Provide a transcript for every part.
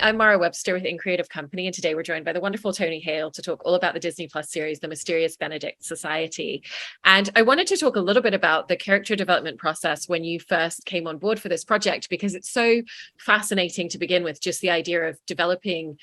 I'm Mara Webster with In Creative Company, and today we're joined by the wonderful Tony Hale to talk all about the Disney Plus series, The Mysterious Benedict Society. And I wanted to talk a little bit about the character development process when you first came on board for this project, because it's so fascinating to begin with, just the idea of developing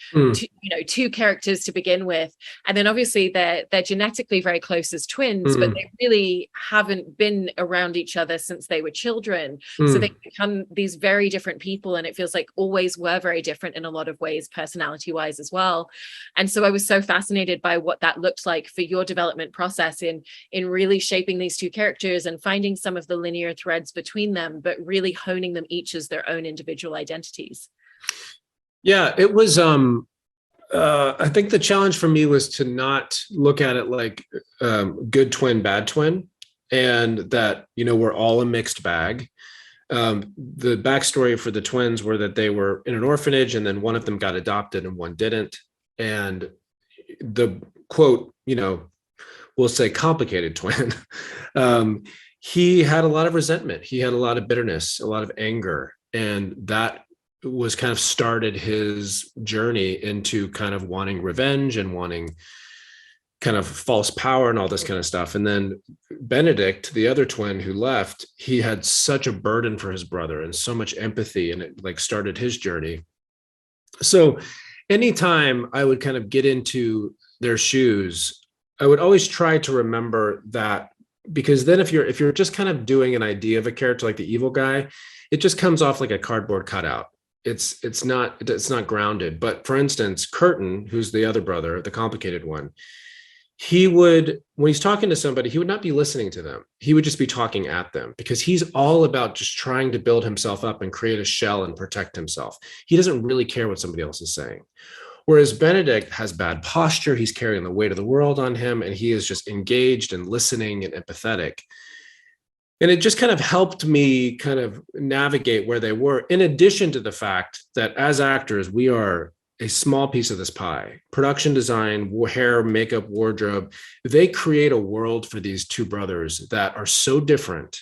two characters to begin with. And then obviously they're genetically very close as twins, but they really haven't been around each other since they were children. So they become these very different people, and it feels like always were very different in a lot of ways, personality wise as well. And so I was so fascinated by what that looked like for your development process in really shaping these two characters and finding some of the linear threads between them, but really honing them each as their own individual identities. Yeah, it was I think the challenge for me was to not look at it like good twin, bad twin, and that, we're all a mixed bag. The backstory for the twins were that they were in an orphanage, and then one of them got adopted and one didn't. And the quote, we'll say complicated twin, he had a lot of resentment. He had a lot of bitterness, a lot of anger. And that was kind of started his journey into kind of wanting revenge and wanting kind of false power and all this kind of stuff. And then Benedict, the other twin who left, he had such a burden for his brother and so much empathy, and it started his journey. So anytime I would kind of get into their shoes, I would always try to remember that, because then if you're just kind of doing an idea of a character like the evil guy, it just comes off like a cardboard cutout. It's not grounded. But for instance, Curtin, who's the other brother, the complicated one, he would, when he's talking to somebody, he would not be listening to them. He would just be talking at them, because he's all about just trying to build himself up and create a shell and protect himself. He doesn't really care what somebody else is saying. Whereas Benedict has bad posture. He's carrying the weight of the world on him, and he is just engaged and listening and empathetic. And it just kind of helped me kind of navigate where they were, in addition to the fact that as actors, we are a small piece of this pie. Production design, hair, makeup, wardrobe, they create a world for these two brothers that are so different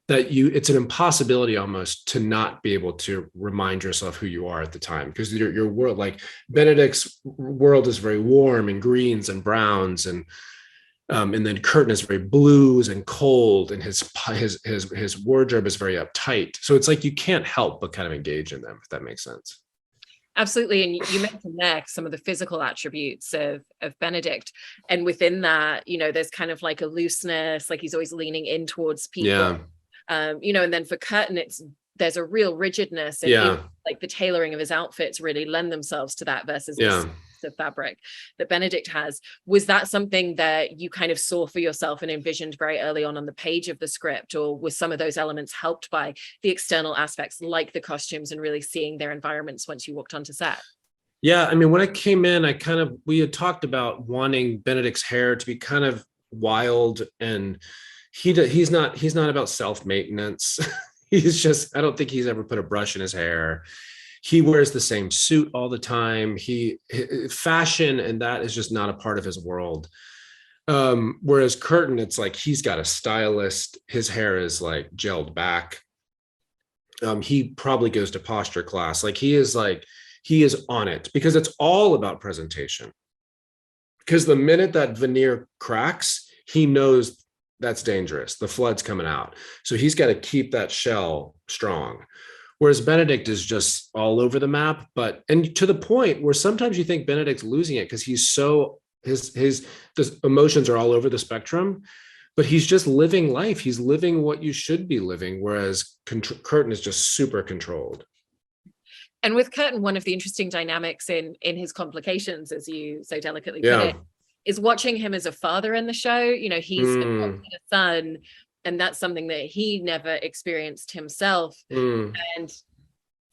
that it's an impossibility almost to not be able to remind yourself who you are at the time, because your world, like Benedict's world, is very warm and greens and browns, and then Curtin is very blues and cold, and his wardrobe is very uptight. So it's like you can't help but kind of engage in them, if that makes sense. Absolutely. And you mentioned there some of the physical attributes of Benedict. And within that, there's kind of like a looseness, like he's always leaning in towards people. Yeah. And then for Curtin, there's a real rigidness, and even, like the tailoring of his outfits really lend themselves to that versus the fabric that Benedict has. Was that something that you kind of saw for yourself and envisioned very early on the page of the script, or was some of those elements helped by the external aspects like the costumes and really seeing their environments once you walked onto set? Yeah, I mean, when I came in, we had talked about wanting Benedict's hair to be kind of wild, and he's not about self-maintenance. He's just, I don't think he's ever put a brush in his hair. He wears the same suit all the time. Fashion, and that is just not a part of his world. Whereas Curtin, it's like he's got a stylist. His hair is like gelled back. He probably goes to posture class. He is on it, because it's all about presentation. Because the minute that veneer cracks, he knows that's dangerous. The flood's coming out. So he's got to keep that shell strong. Whereas Benedict is just all over the map, and to the point where sometimes you think Benedict's losing it, because he's so, his emotions are all over the spectrum, but he's just living life. He's living what you should be living. Whereas Curtin is just super controlled. And with Curtin, one of the interesting dynamics in his complications, as you so delicately put it, is watching him as a father in the show. He's adopted a son, and that's something that he never experienced himself. And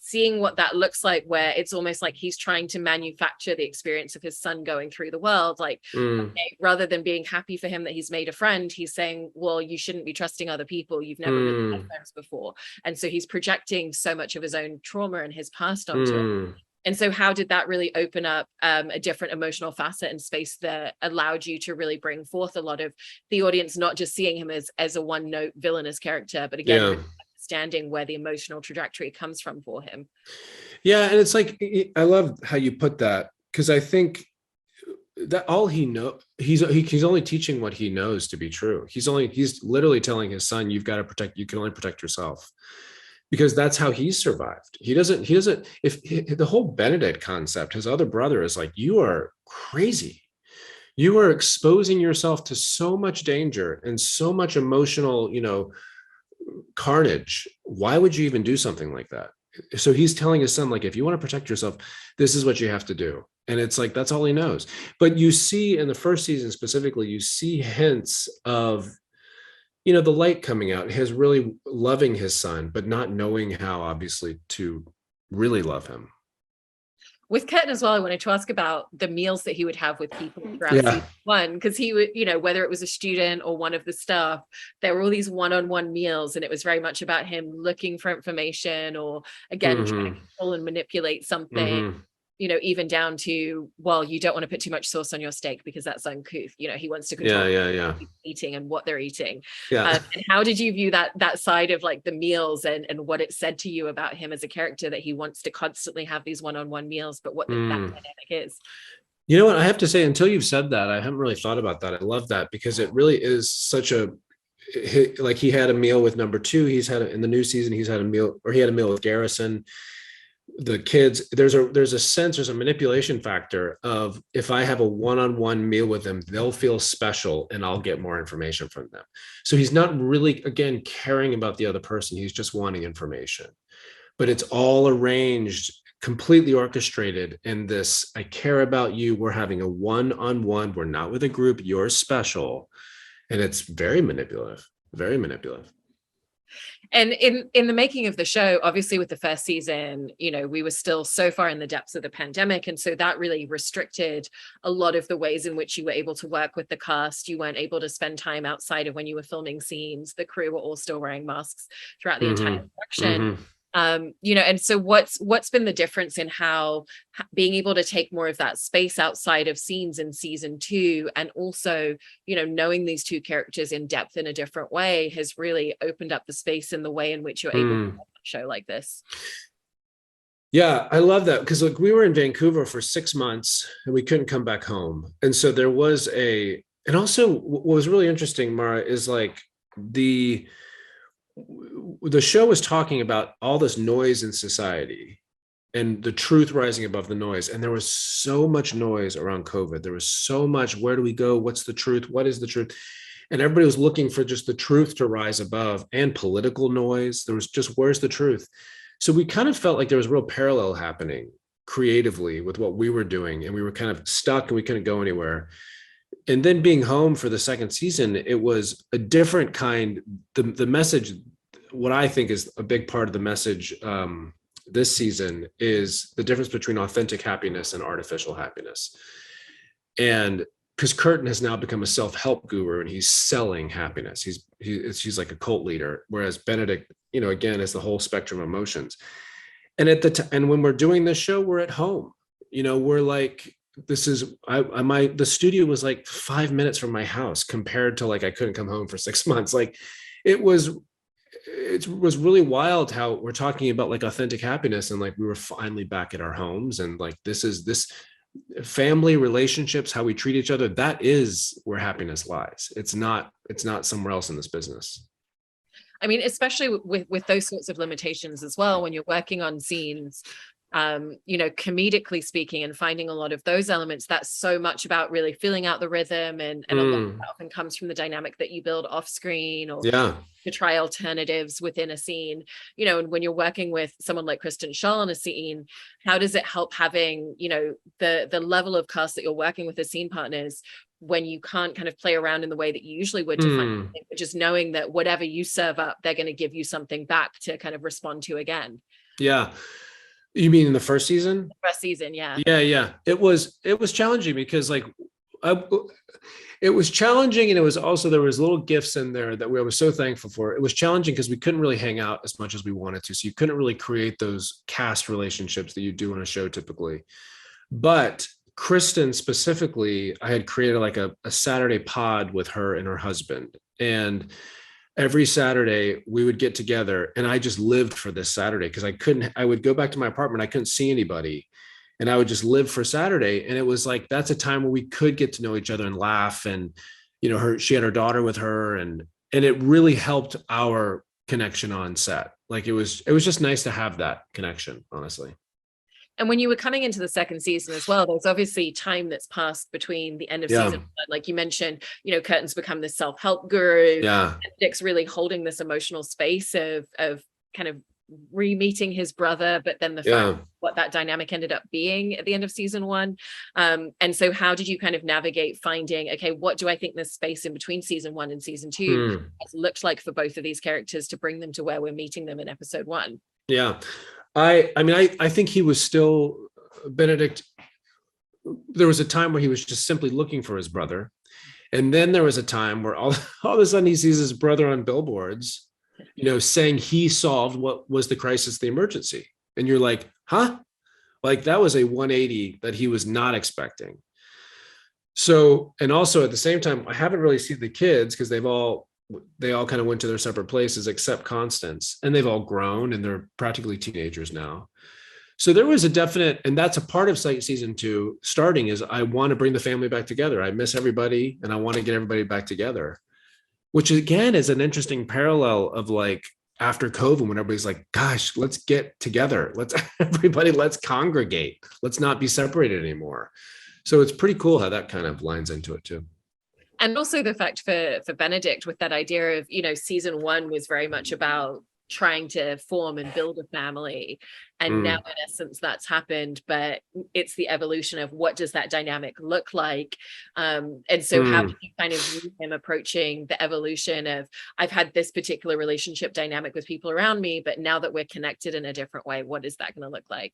seeing what that looks like, where it's almost like he's trying to manufacture the experience of his son going through the world. Okay, rather than being happy for him that he's made a friend, he's saying, well, you shouldn't be trusting other people. You've never really had friends before. And so he's projecting so much of his own trauma and his past onto it. And so how did that really open up a different emotional facet and space that allowed you to really bring forth a lot of the audience, not just seeing him as a one-note villainous character, but again, understanding where the emotional trajectory comes from for him. Yeah, and it's like, I love how you put that, because I think that all he know he's only teaching what he knows to be true. He's literally telling his son, you can only protect yourself, because that's how he's survived. He doesn't if the whole Benedict concept, his other brother is like, you are crazy. You are exposing yourself to so much danger and so much emotional, carnage. Why would you even do something like that? So he's telling his son, like, if you want to protect yourself, this is what you have to do. And it's like, that's all he knows. But you see in the first season specifically, you see hints of, the light coming out, his really loving his son, but not knowing how, obviously, to really love him. With Curtin as well, I wanted to ask about the meals that he would have with people throughout Yeah. season one, because he would, whether it was a student or one of the staff, there were all these one-on-one meals, and it was very much about him looking for information, or again, trying to pull and manipulate something. Even down to, well, you don't want to put too much sauce on your steak because that's uncouth. He wants to control Yeah. eating and what they're eating. Yeah. And how did you view that side of like the meals and what it said to you about him as a character, that he wants to constantly have these one-on-one meals, but what that dynamic is? You know what? I have to say, until you've said that, I haven't really thought about that. I love that, because it really is such like, he had a meal with number two. In the new season, he had a meal with Garrison. The kids, there's a manipulation factor of, if I have a one-on-one meal with them, they'll feel special and I'll get more information from them. So he's not really, again, caring about the other person. He's just wanting information, but it's all arranged, completely orchestrated in this, I care about you. We're having a one-on-one. We're not with a group. You're special. And it's very manipulative, very manipulative. And in the making of the show, obviously with the first season, we were still so far in the depths of the pandemic. And so that really restricted a lot of the ways in which you were able to work with the cast. You weren't able to spend time outside of when you were filming scenes. The crew were all still wearing masks throughout the entire production. And so what's been the difference in how being able to take more of that space outside of scenes in season two, and also, knowing these two characters in depth in a different way, has really opened up the space in the way in which you're able to have a show like this? Yeah, I love that, because we were in Vancouver for 6 months and we couldn't come back home. And so there was and also what was really interesting, Mara, is like the show was talking about all this noise in society and the truth rising above the noise. And there was so much noise around COVID. There was so much, where do we go? What's the truth? What is the truth? And everybody was looking for just the truth to rise above, and political noise. There was just, where's the truth? So we kind of felt like there was a real parallel happening creatively with what we were doing. And we were kind of stuck and we couldn't go anywhere. And then being home for the second season, it was a different kind. The message, what I think is a big part of the message this season, is the difference between authentic happiness and artificial happiness. And because Curtin has now become a self-help guru and he's selling happiness. He's like a cult leader, whereas Benedict, again, is the whole spectrum of emotions. And and when we're doing this show, we're at home. We're like, the studio was like 5 minutes from my house, compared to like, I couldn't come home for 6 months. Like, it was really wild how we're talking about like authentic happiness, and like we were finally back at our homes, and like this family relationships, how we treat each other, that is where happiness lies. It's not somewhere else in this business. I mean, especially with those sorts of limitations as well, when you're working on scenes, comedically speaking, and finding a lot of those elements, that's so much about really filling out the rhythm, and a lot of that often comes from the dynamic that you build off screen, or to try alternatives within a scene. And when you're working with someone like Kristen Schaal in a scene, how does it help having, the level of cast that you're working with as scene partners, when you can't kind of play around in the way that you usually would to find something, but just knowing that whatever you serve up, they're going to give you something back to kind of respond to again? Yeah. You mean in the first season? The first season, yeah. Yeah. It was challenging, because like it was challenging, and it was also, there was little gifts in there that I was so thankful for. It was challenging because we couldn't really hang out as much as we wanted to, so you couldn't really create those cast relationships that you do on a show typically. But Kristen specifically, I had created like a Saturday pod with her and her husband, and every Saturday we would get together, and I just lived for this Saturday because I would go back to my apartment. I couldn't see anybody, and I would just live for Saturday. And it was like, that's a time where we could get to know each other and laugh. And, she had her daughter with her, and it really helped our connection on set. Like it was just nice to have that connection, honestly. And when you were coming into the second season as well, there's obviously time that's passed between the end of Yeah. season one. Like you mentioned, Curtin's become this self-help guru. Yeah. And Dick's really holding this emotional space of kind of re-meeting his brother, but then the fact what that dynamic ended up being at the end of season one. And so how did you kind of navigate finding, okay, what do I think this space in between season one and season two has looked like for both of these characters to bring them to where we're meeting them in episode one? Yeah. I think he was still Benedict. There was a time where he was just simply looking for his brother. And then there was a time where all of a sudden he sees his brother on billboards, saying he solved what was the crisis, the emergency. And you're like, huh? Like that was a 180 that he was not expecting. So, and also at the same time, I haven't really seen the kids because they all kind of went to their separate places except Constance, and they've all grown and they're practically teenagers now. So there was a definite, and that's a part of season two starting, is I want to bring the family back together. I miss everybody and I want to get everybody back together, which again is an interesting parallel of like after COVID, when everybody's like, gosh, let's get together. Let's congregate. Let's not be separated anymore. So it's pretty cool how that kind of lines into it too. And also the fact for Benedict, with that idea of, season one was very much about trying to form and build a family. And now in essence that's happened, but it's the evolution of what does that dynamic look like? And so how do you kind of view him approaching the evolution of, I've had this particular relationship dynamic with people around me, but now that we're connected in a different way, what is that going to look like?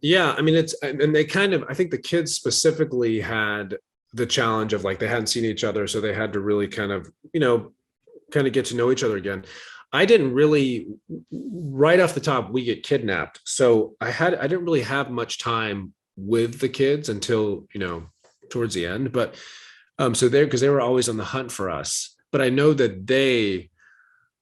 Yeah, I mean, and they kind of, I think the kids specifically had the challenge of like, they hadn't seen each other. So they had to really kind of get to know each other again. I didn't really, right off the top, we get kidnapped. So I didn't really have much time with the kids until, towards the end, but, so because they were always on the hunt for us, but I know that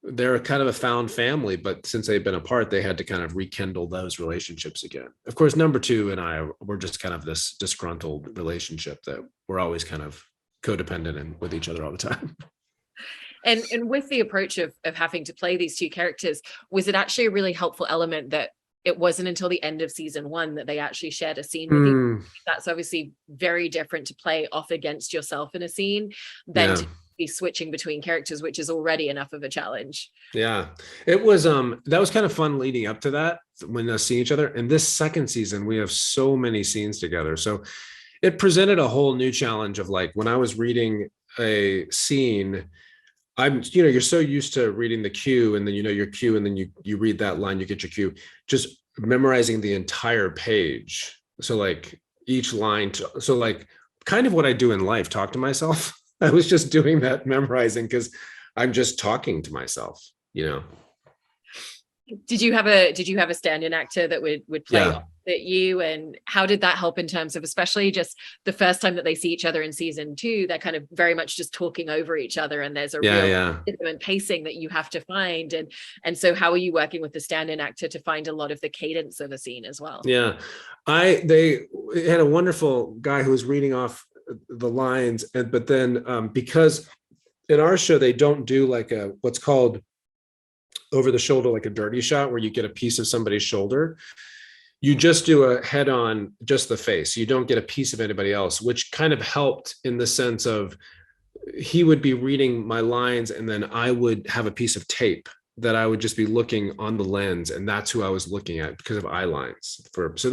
they're kind of a found family, but since they've been apart, they had to kind of rekindle those relationships again. Of course, number two and I were just kind of this disgruntled relationship that we're always kind of codependent and with each other all the time. And with the approach of having to play these two characters, was it actually a really helpful element that it wasn't until the end of season one that they actually shared a scene with you? That's obviously very different to play off against yourself in a scene than to be switching between characters, which is already enough of a challenge. Yeah, it was that was kind of fun leading up to that, when they see each other. And this second season we have so many scenes together, so it presented a whole new challenge of like, when I was reading a scene, you're so used to reading the cue and then your cue, and then you read that line, you get your cue, just memorizing the entire page. So like each line, so like kind of what I do in life, talk to myself. I was just doing that, memorizing, because I'm just talking to myself, Did you have a stand-in actor that would play opposite you, and how did that help in terms of, especially just the first time that they see each other in season two, they're kind of very much just talking over each other, and there's a real rhythm and pacing that you have to find, and so how are you working with the stand-in actor to find a lot of the cadence of a scene as well? They had a wonderful guy who was reading off the lines, but then because in our show they don't do like what's called over the shoulder, like a dirty shot where you get a piece of somebody's shoulder. You just do a head on, just the face. You don't get a piece of anybody else, which kind of helped in the sense of he would be reading my lines and then I would have a piece of tape that I would just be looking on the lens, and that's who I was looking at because of eye lines. So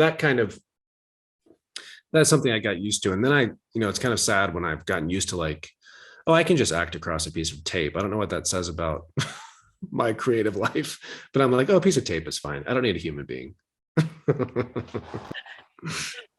that's something I got used to. And then it's kind of sad when I've gotten used to like, oh, I can just act across a piece of tape. I don't know what that says about my creative life, but I'm like, oh, a piece of tape is fine. I don't need a human being.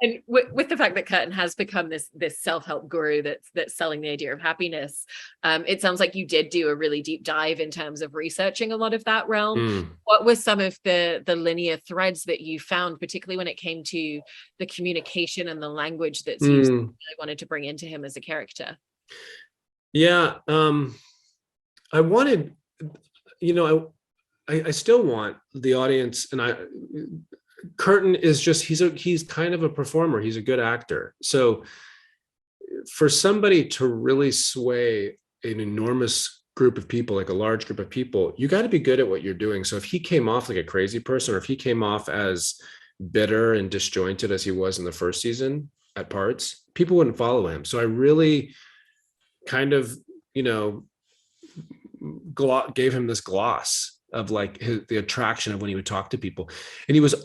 And with the fact that Curtin has become this self-help guru that's selling the idea of happiness, it sounds like you did do a really deep dive in terms of researching a lot of that realm. What were some of the linear threads that you found, particularly when it came to the communication and the language that's used, that you really wanted to bring into him as a character? Yeah. I wanted, you know, I still want the audience, and Curtin is just, he's kind of a performer. He's a good actor. So for somebody to really sway an enormous group of people, like a large group of people, you got to be good at what you're doing. So if he came off like a crazy person, or if he came off as bitter and disjointed as he was in the first season at parts, people wouldn't follow him. So I really kind of, you know, gave him this gloss of like the attraction of when he would talk to people. And he was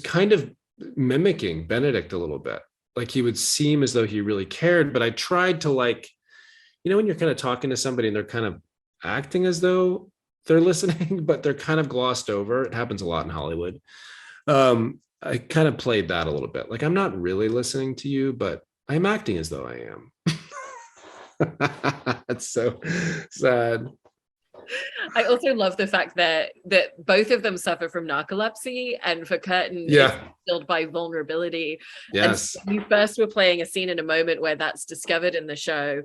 kind of mimicking Benedict a little bit. Like he would seem as though he really cared, but I tried to, like, you know, when you're kind of talking to somebody and they're kind of acting as though they're listening, but they're kind of glossed over. It happens a lot in Hollywood. I kind of played that a little bit. Like, I'm not really listening to you, but I'm acting as though I am. That's so sad. I also love the fact that both of them suffer from narcolepsy, and for Curtin, yeah, it's filled by vulnerability. Yes. And so you first were playing a scene in a moment where that's discovered in the show.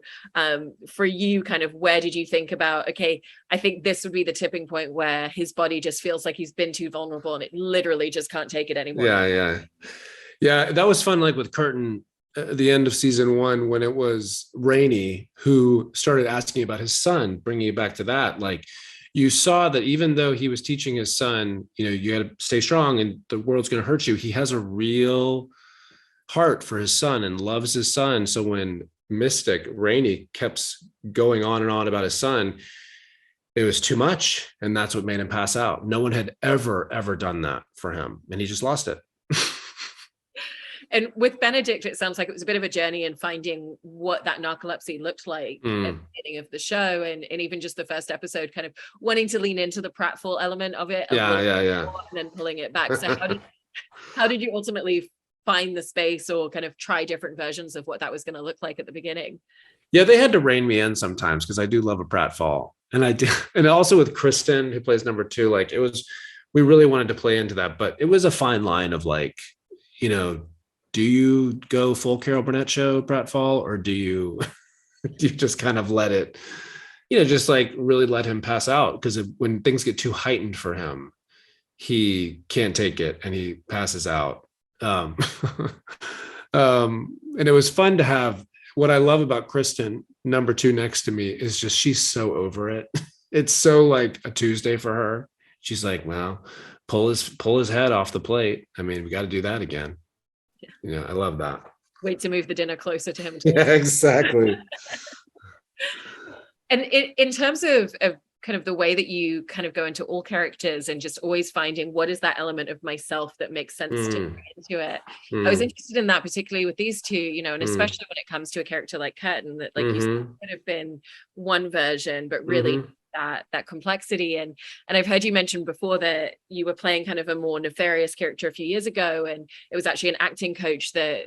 For you, kind of, where did you think about, okay, I think this would be the tipping point where his body just feels like he's been too vulnerable and it literally just can't take it anymore? Yeah. That was fun. Like with Curtin, at the end of season 1, when it was Rainey who started asking about his son, bringing it back to that, like you saw that even though he was teaching his son, you know, you got to stay strong and the world's going to hurt you, he has a real heart for his son and loves his son. So when Mystic Rainey kept going on and on about his son, it was too much, and that's what made him pass out. No one had ever done that for him, and he just lost it. And with Benedict, it sounds like it was a bit of a journey in finding what that narcolepsy looked like at the beginning of the show, and even just the first episode, kind of wanting to lean into the pratfall element of it, and then pulling it back. So how did you ultimately find the space, or kind of try different versions of what that was going to look like at the beginning? Yeah, they had to rein me in sometimes because I do love a pratfall, and I did, and also with Kristen, who plays number 2, like we really wanted to play into that, but it was a fine line of like, you know, do you go full Carol Burnett show pratfall, or do you just kind of let it, you know, just like really let him pass out? Because when things get too heightened for him, he can't take it and he passes out. And it was fun to have. What I love about Kristen, number 2 next to me, is just, she's so over it. It's so like a Tuesday for her. She's like, well, pull his head off the plate. I mean, we got to do that again. Yeah, I love that. Wait to move the dinner closer to him. Yeah, exactly. And in terms of kind of the way that you kind of go into all characters and just always finding what is that element of myself that makes sense to bring into it. I was interested in that, particularly with these two, you know, and especially when it comes to a character like Curtin, that like you said, could have been one version, but really that complexity. And I've heard you mention before that you were playing kind of a more nefarious character a few years ago, and it was actually an acting coach that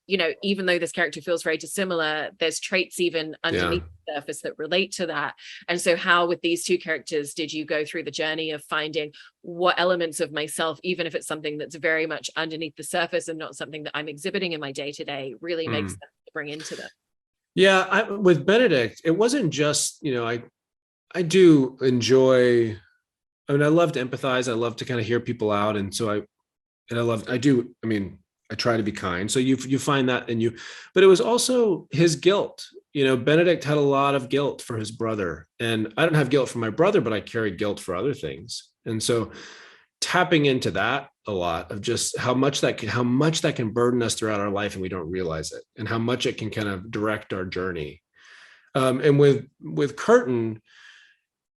you know, even though this character feels very dissimilar, there's traits even underneath the surface that relate to that. And so how, with these two characters, did you go through the journey of finding what elements of myself, even if it's something that's very much underneath the surface and not something that I'm exhibiting in my day-to-day, really makes sense to bring into them? Yeah, with Benedict, it wasn't just, you know, I do enjoy, I mean, I love to empathize. I love to kind of hear people out. And so I try to be kind. So you find that in you, but it was also his guilt. You know, Benedict had a lot of guilt for his brother, and I don't have guilt for my brother, but I carry guilt for other things. And so tapping into that a lot of just how much that can burden us throughout our life and we don't realize it, and how much it can kind of direct our journey. And with Curtin,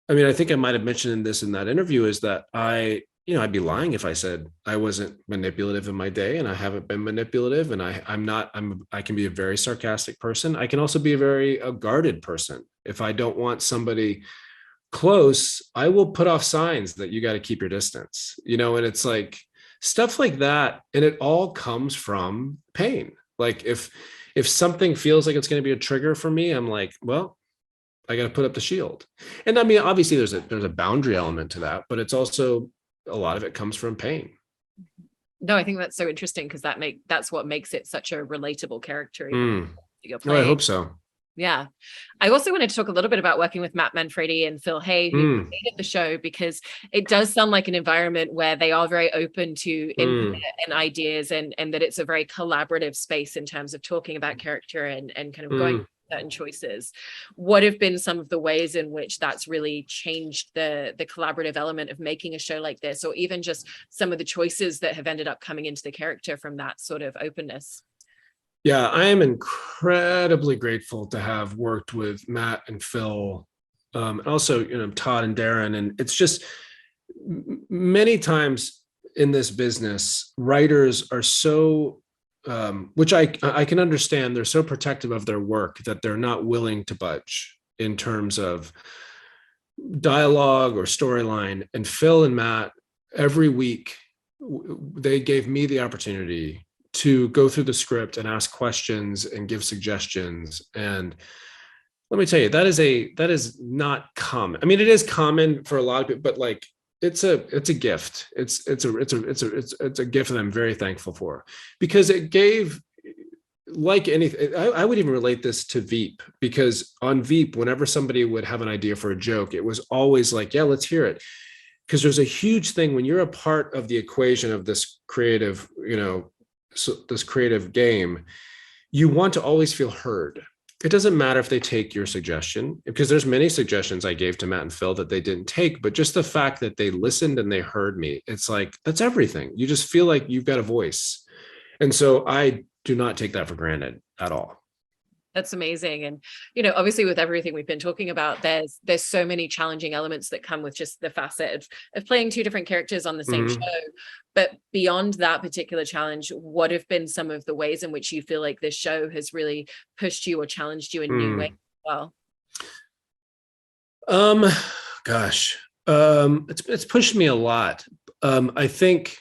I mean, I think I might have mentioned this in that interview, is that I'd be lying if I said I wasn't manipulative in my day, and I haven't been manipulative. And I can be a very sarcastic person. I can also be a guarded person. If I don't want somebody close, I will put off signs that you got to keep your distance, you know, and it's like stuff like that. And it all comes from pain. Like if something feels like it's going to be a trigger for me, I'm like, well, I got to put up the shield. And I mean, obviously there's a boundary element to that, but it's also, a lot of it comes from pain. No, I think that's so interesting, because that's what makes it such a relatable character. I hope so. Yeah. I also wanted to talk a little bit about working with Matt Manfredi and Phil Hay, who created the show, because it does sound like an environment where they are very open to input and ideas, and that it's a very collaborative space in terms of talking about character and kind of going certain choices. What have been some of the ways in which that's really changed the collaborative element of making a show like this, or even just some of the choices that have ended up coming into the character from that sort of openness? Yeah, I am incredibly grateful to have worked with Matt and Phil, and also, Todd and Darren. And it's just many times in this business, writers are so, which I can understand, they're so protective of their work that they're not willing to budge in terms of dialogue or storyline. And Phil and Matt, every week, they gave me the opportunity to go through the script and ask questions and give suggestions. And let me tell you, that is not common. I mean, it is common for a lot of people, but like, it's a gift. It's a gift that I'm very thankful for, because it gave, like anything, I would even relate this to Veep, because on Veep, whenever somebody would have an idea for a joke, it was always like, yeah, let's hear it. Because there's a huge thing when you're a part of the equation of this creative, this creative game, you want to always feel heard. It doesn't matter if they take your suggestion, because there's many suggestions I gave to Matt and Phil that they didn't take, but just the fact that they listened and they heard me, it's like, that's everything. You just feel like you've got a voice. And so I do not take that for granted at all. That's amazing. And, obviously with everything we've been talking about, there's so many challenging elements that come with just the facet of playing two different characters on the same show. But beyond that particular challenge, what have been some of the ways in which you feel like this show has really pushed you or challenged you in new ways as well? It's pushed me a lot. I think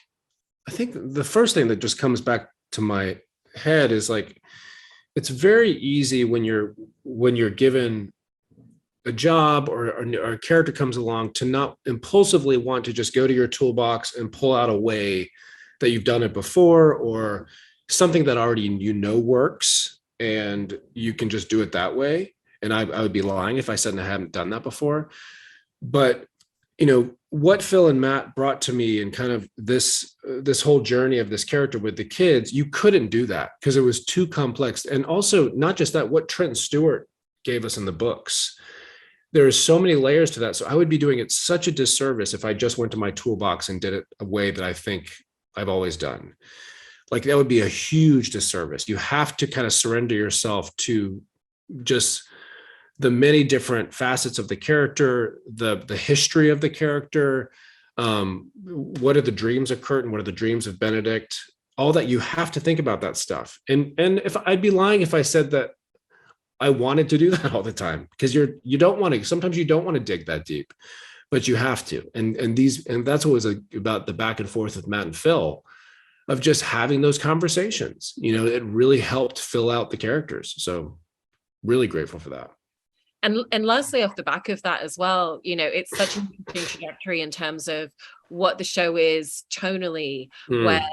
the first thing that just comes back to my head is like, it's very easy when you're given a job or a character comes along to not impulsively want to just go to your toolbox and pull out a way that you've done it before, or something that already works and you can just do it that way. And I would be lying if I said I haven't done that before. But what Phil and Matt brought to me, and kind of this whole journey of this character with the kids, you couldn't do that because it was too complex. And also, not just that, what Trent Stewart gave us in the books, there's so many layers to that. So I would be doing it such a disservice if I just went to my toolbox and did it a way that I think I've always done. Like, that would be a huge disservice. You have to kind of surrender yourself to just the many different facets of the character, the history of the character, what are the dreams of Kurt and what are the dreams of Benedict, all that. You have to think about that stuff. And if I'd be lying if I said that I wanted to do that all the time, because you don't want to, sometimes you don't want to dig that deep, but you have to. And that's what was about the back and forth with Matt and Phil, of just having those conversations. It really helped fill out the characters. So really grateful for that. And lastly, off the back of that as well, it's such an interesting trajectory in terms of what the show is tonally, where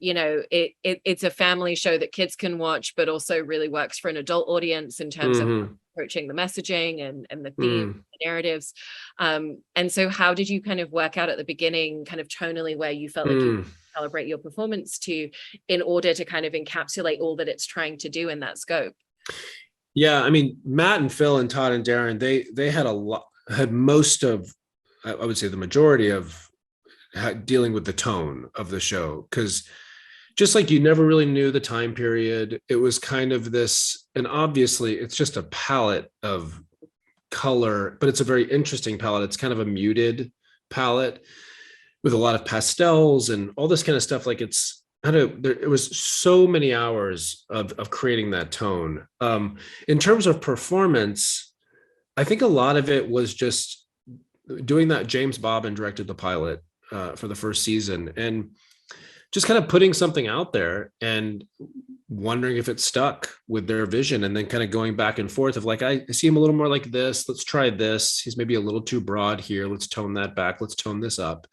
it's a family show that kids can watch, but also really works for an adult audience in terms of approaching the messaging and the theme, the narratives. And so how did you kind of work out at the beginning, kind of tonally, where you felt like you could calibrate your performance to, in order to kind of encapsulate all that it's trying to do in that scope? Yeah, I mean, Matt and Phil and Todd and Darren, they had most of, I would say the majority of dealing with the tone of the show, because just like you never really knew the time period, it was kind of this, and obviously it's just a palette of color, but it's a very interesting palette. It's kind of a muted palette with a lot of pastels and all this kind of stuff. Like, it was so many hours of creating that tone. In terms of performance, I think a lot of it was just doing that. James Bobbin directed the pilot for the first season, and just kind of putting something out there and wondering if it stuck with their vision, and then kind of going back and forth of like, I see him a little more like this. Let's try this. He's maybe a little too broad here. Let's tone that back. Let's tone this up.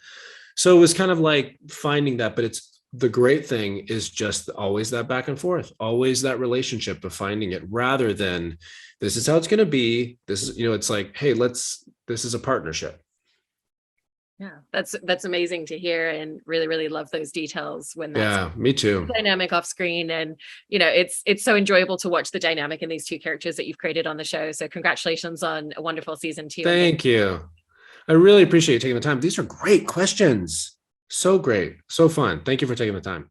So it was kind of like finding that, but it's the great thing is just always that back and forth, always that relationship of finding it, rather than this is how it's going to be. This is, it's like, hey, this is a partnership. Yeah, that's amazing to hear, and really, really love those details when that's Yeah, me too. dynamic off screen. And it's so enjoyable to watch the dynamic in these two characters that you've created on the show. So congratulations on a wonderful season 2. Thank you. I really appreciate you taking the time. These are great questions. So great. So fun. Thank you for taking the time.